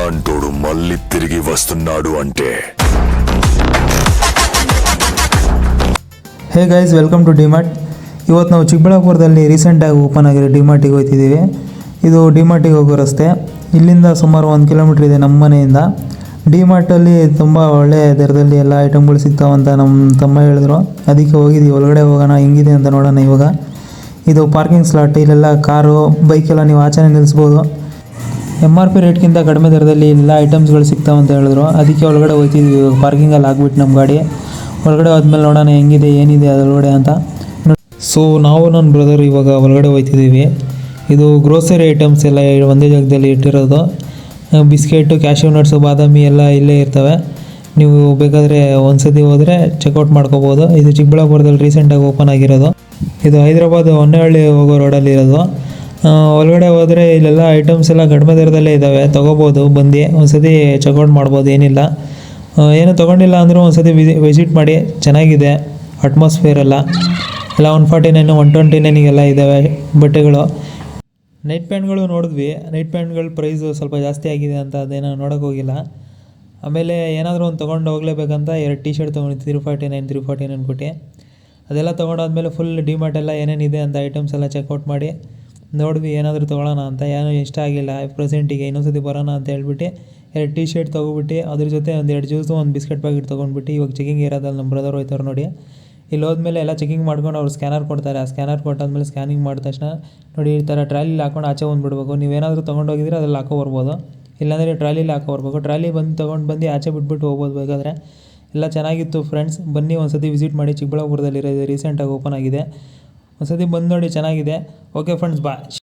అలాంటోడు మళ్ళీ తిరిగి వస్తున్నాడు అంటే. Hey guys, welcome to DMart. ಇವತ್ತು ನಾವು ಚಿಕ್ಕಬಳ್ಳಾಪುರದಲ್ಲಿ ರೀಸೆಂಟಾಗಿ ಓಪನ್ ಆಗಿರೋ ಡಿಮಾರ್ಟಿಗೆ ಹೋಗ್ತಿದ್ದೀವಿ. ಇದು ಡಿಮಾರ್ಟಿಗೆ ಹೋಗೋ ರಸ್ತೆ. ಇಲ್ಲಿಂದ ಸುಮಾರು 1 ಕಿಲೋಮೀಟ್ರ್ ಇದೆ ನಮ್ಮ ಮನೆಯಿಂದ. ಡಿಮಾರ್ಟಲ್ಲಿ ತುಂಬ ಒಳ್ಳೆಯ ದರದಲ್ಲಿ ಎಲ್ಲ ಐಟಮ್ಗಳು ಸಿಗ್ತಾವಂತ ನಮ್ಮ ತಮ್ಮ ಹೇಳಿದ್ರು. ಅದಕ್ಕೆ ಹೋಗಿದ್ದೀವಿ. ಒಳಗಡೆ ಹೋಗೋಣ ಹೆಂಗಿದೆ ಅಂತ ನೋಡೋಣ. ಇವಾಗ ಇದು ಪಾರ್ಕಿಂಗ್ ಸ್ಲಾಟ್. ಇಲ್ಲೆಲ್ಲ ಕಾರು ಬೈಕೆಲ್ಲ ನೀವು ಆಚೆನೇ ನಿಲ್ಲಿಸ್ಬೋದು. MRP ರೇಟ್ಗಿಂತ ಕಡಿಮೆ ದರದಲ್ಲಿ ಎಲ್ಲ ಐಟಮ್ಸ್ಗಳು ಸಿಗ್ತಾವಂತ ಹೇಳಿದ್ರು. ಅದಕ್ಕೆ ಒಳಗಡೆ ಹೋಗ್ತಿದ್ವಿ. ಇವಾಗ ಪಾರ್ಕಿಂಗಲ್ಲಿ ಆಗ್ಬಿಟ್ಟು ನಮ್ಮ ಗಾಡಿ ಒಳಗಡೆ ಹೋದ್ಮೇಲೆ ನೋಡೋಣ ಹೆಂಗಿದೆ ಏನಿದೆ ಅದರೊಳಗಡೆ ಅಂತ. ಸೊ ನಾವು ನನ್ನ ಬ್ರದರ್ ಇವಾಗ ಒಳಗಡೆ ಹೋಗ್ತಿದ್ದೀವಿ. ಇದು ಗ್ರೋಸರಿ ಐಟಮ್ಸ್ ಎಲ್ಲ ಒಂದೇ ಜಾಗದಲ್ಲಿ ಇಟ್ಟಿರೋದು. ಬಿಸ್ಕೆಟು, ಕ್ಯಾಶ್ಯೂ ನಟ್ಸು, ಬಾದಾಮಿ ಎಲ್ಲ ಇಲ್ಲೇ ಇರ್ತವೆ. ನೀವು ಬೇಕಾದರೆ ಒಂದ್ಸತಿ ಹೋದರೆ ಚೆಕ್ಔಟ್ ಮಾಡ್ಕೋಬೋದು. ಇದು ಚಿಕ್ಕಬಳ್ಳಾಪುರದಲ್ಲಿ ರೀಸೆಂಟಾಗಿ ಓಪನ್ ಆಗಿರೋದು. ಇದು ಹೈದರಾಬಾದ್ ಹೊನ್ನೇಹಳ್ಳಿ ಹೋಗೋ ರೋಡಲ್ಲಿ ಇರೋದು. ಒಳಗಡೆ ಹೋದರೆ ಇಲ್ಲೆಲ್ಲ ಐಟಮ್ಸ್ ಎಲ್ಲ ಕಡಿಮೆ ದರದಲ್ಲೇ ಇದ್ದಾವೆ. ತೊಗೋಬೋದು, ಬಂದು ಒಂದ್ಸತಿ ಚೆಕ್ಔಟ್ ಮಾಡ್ಬೋದು. ಏನಿಲ್ಲ, ಏನು ತೊಗೊಂಡಿಲ್ಲ ಅಂದರೂ ಒಂದ್ಸತಿ ವಿಸಿಟ್ ಮಾಡಿ. ಚೆನ್ನಾಗಿದೆ ಅಟ್ಮಾಸ್ಫಿಯರ್ ಎಲ್ಲ 149, 129 ಇದ್ದಾವೆ ಬಟ್ಟೆಗಳು. ನೈಟ್ ಪ್ಯಾಂಟ್ಗಳು ನೋಡಿದ್ವಿ. ನೈಟ್ ಪ್ಯಾಂಟ್ಗಳ ಪ್ರೈಸು ಸ್ವಲ್ಪ ಜಾಸ್ತಿ ಆಗಿದೆ ಅಂತ ಅದೇನೋ ನೋಡೋಕೆ ಹೋಗಿಲ್ಲ. ಆಮೇಲೆ ಏನಾದರೂ ಒಂದು ತೊಗೊಂಡು ಹೋಗಲೇಬೇಕಂತ 2 ಟಿ ಶರ್ಟ್ ತೊಗೊಂಡಿದ್ದು 349 ಕೊಟ್ಟು. ಅದೆಲ್ಲ ತೊಗೊಂಡಾದ್ಮೇಲೆ ಫುಲ್ ಡಿಮಾರ್ಟ್ ಎಲ್ಲ ಏನೇನಿದೆ ಅಂತ ಐಟಮ್ಸ್ ಎಲ್ಲ ಚೆಕ್ಔಟ್ ಮಾಡಿ ನೋಡಿದ್ವಿ. ಏನಾದರೂ ತೊಗೊಳ್ಳೋಣ ಅಂತ ಏನೂ ಇಷ್ಟ ಆಗಿಲ್ಲ ಪ್ರೆಸೆಂಟಿಗೆ. ಇನ್ನೊಂದ್ಸತಿ ಬರೋಣ ಅಂತ ಹೇಳ್ಬಿಟ್ಟು 2 ಟಿ ಶರ್ಟ್ ತೊಗೊಬಿಟ್ಟು ಅದ್ರ ಜೊತೆ ಒಂದು 2 ಜ್ಯೂಸು, ಒಂದು ಬಿಸ್ಕೆಟ್ ಪ್ಯಾಕೆಟ್ ತೊಗೊಂಡ್ಬಿಟ್ಟು ಇವಾಗ ಚೆಕಿಂಗ್ ಇರೋದಲ್ಲಿ ನಮ್ಮ ಬ್ರದರ್ ಹೋಯ್ತಾರೆ ನೋಡಿ. ಇಲ್ಲಿ ಹೋದ್ಮೇಲೆ ಎಲ್ಲ ಚೆಕಿಂಗ್ ಮಾಡ್ಕೊಂಡು ಅವ್ರು ಸ್ಕ್ಯಾನರ್ ಕೊಡ್ತಾರೆ. ಆ ಸ್ಕ್ಯಾನರ್ ಕೊಟ್ಟಾದ್ಮೇಲೆ ಸ್ಕ್ಯಾನಿಂಗ್ ಮಾಡಿದ ತಕ್ಷಣ ನೋಡಿ ಈ ಥರ ಟ್ರಾಲಿಲಿ ಹಾಕೊಂಡು ಆಚೆ ಬಂದುಬಿಡ್ಬೇಕು. ನೀವೇನಾದರೂ ತೊಗೊಂಡೋಗಿದ್ರೆ ಅದ್ರಲ್ಲಿ ಹಾಕೊಬರ್ಬೋದು. ಇಲ್ಲಾಂದರೆ ಟ್ರಾಲಿಲಿ ಹಾಕೊಬರ್ಬೇಕು. ಟ್ರಾಲಿ ತೊಗೊಂಡು ಆಚೆ ಬಿಟ್ಬಿಟ್ಟು ಹೋಗ್ಬೋದು ಬೇಕಾದರೆ. ಎಲ್ಲ ಚೆನ್ನಾಗಿತ್ತು ಫ್ರೆಂಡ್ಸ್. ಬನ್ನಿ ಒಂದ್ಸತಿ ವಿಸಿಟ್ ಮಾಡಿ. ಚಿಕ್ಕಬಳ್ಳಾಪುರದಲ್ಲಿರೋದು ರೀಸೆಂಟಾಗಿ ಓಪನ್ ಆಗಿದೆ. ಒಂದ್ಸತಿ ಬಂದು ನೋಡಿ, ಚೆನ್ನಾಗಿದೆ. ಓಕೆ ಫ್ರೆಂಡ್ಸ್, ಬಾಯ್.